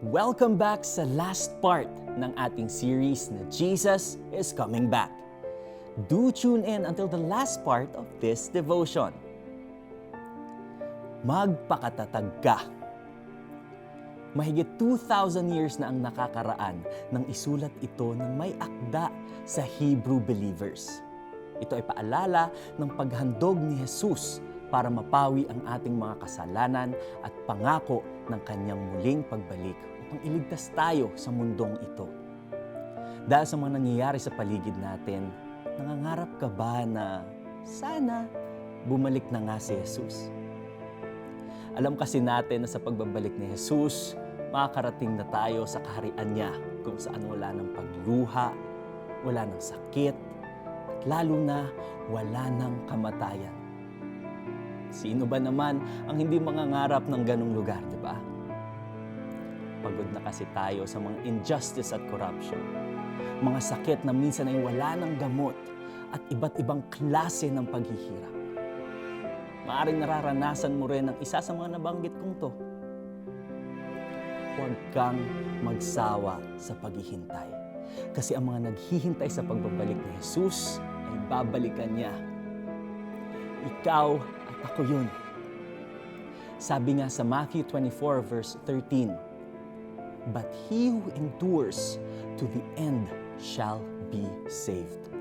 Welcome back sa last part ng ating series na Jesus is Coming Back. Do tune in until the last part of this devotion. Magpakatatag ka. Mahigit 2,000 years na ang nakakaraan nang isulat ito ng may akda sa Hebrew believers. Ito ay paalala ng paghandog ni Jesus para mapawi ang ating mga kasalanan at pangako ng kanyang muling pagbalik upang iligtas tayo sa mundong ito. Dahil sa mga nangyayari sa paligid natin, nangangarap ka ba na sana bumalik na nga si Jesus? Alam kasi natin na sa pagbabalik ni Jesus, makakarating na tayo sa kaharian niya kung saan wala ng pagluha, wala ng sakit, at lalo na wala ng kamatayan. Sino ba naman ang hindi mangangarap ng ganong lugar, di ba? Pagod na kasi tayo sa mga injustice at corruption. Mga sakit na minsan ay wala ng gamot at iba't ibang klase ng paghihirap. Maaring nararanasan mo rin ang isa sa mga nabanggit kong to. Huwag kang magsawa sa paghihintay. Kasi ang mga naghihintay sa pagbabalik ni Jesus ay babalikan niya. Ikaw at ako yun. Sabi nga sa Matthew 24 verse 13, "But he who endures to the end shall be saved."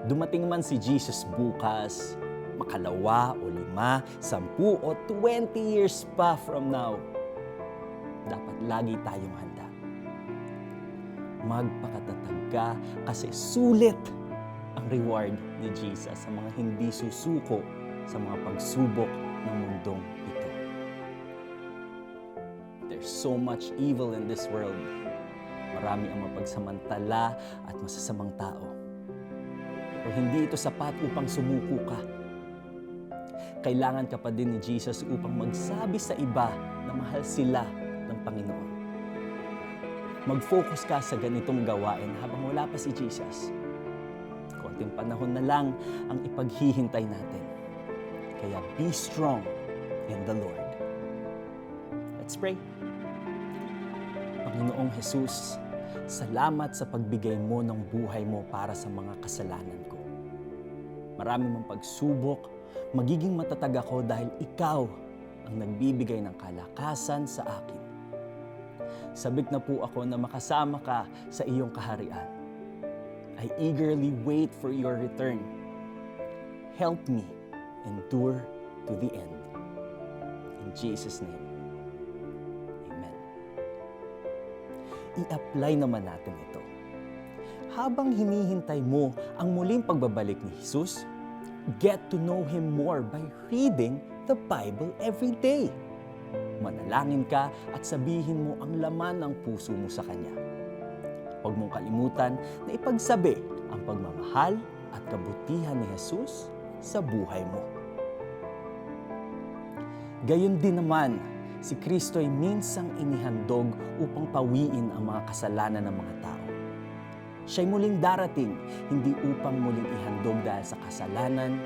Dumating man si Jesus bukas, makalawa o 5, 10 o 20 years pa from now, dapat lagi tayong handa. Magpakatatag ka kasi sulit ang reward ni Jesus sa mga hindi susuko sa mga pagsubok ng mundong ito. There's so much evil in this world. Marami ang mapagsamantala at masasamang tao. Pero hindi ito sapat upang sumuko ka. Kailangan ka pa din ni Jesus upang magsabi sa iba na mahal sila ng Panginoon. Mag-focus ka sa ganitong gawain habang wala pa si Jesus. Konting panahon na lang ang ipaghihintay natin. Kaya be strong in the Lord. Let's pray. Panginoong Jesus, salamat sa pagbigay mo ng buhay mo para sa mga kasalanan ko. Marami mong pagsubok, magiging matatag ako dahil ikaw ang nagbibigay ng kalakasan sa akin. Sabik na po ako na makasama ka sa iyong kaharian. I eagerly wait for your return. Help me endure to the end. In Jesus' name, Amen. I-apply naman natin ito. Habang hinihintay mo ang muling pagbabalik ni Jesus, get to know Him more by reading the Bible every day. Manalangin ka at sabihin mo ang laman ng puso mo sa Kanya. Huwag mong kalimutan na ipagsabi ang pagmamahal at kabutihan ni Jesus sa buhay mo. Gayon din naman, si Kristo ay minsang inihandog upang pawiin ang mga kasalanan ng mga tao. Siya'y muling darating, hindi upang muling ihandog dahil sa kasalanan,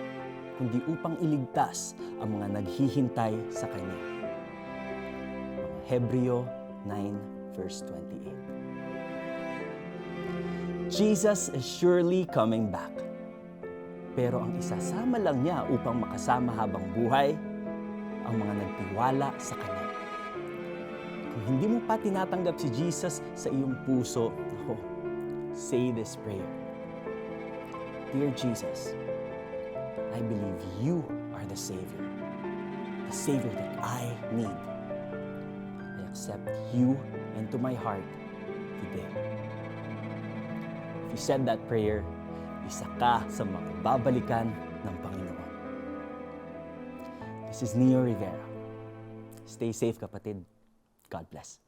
kundi upang iligtas ang mga naghihintay sa Kanya. Hebreo 9 verse 28. Jesus is surely coming back. Pero ang isasama lang niya upang makasama habang buhay ang mga nagtiwala sa Kanya. Kung hindi mo pa tinatanggap si Jesus sa iyong puso, say this prayer. Dear Jesus, I believe you are the Savior that I need. I accept you into my heart today. If you said that prayer, isa ka sa mga babalikan ng Panginoon. This is Neo Rivera. Stay safe, kapatid. God bless.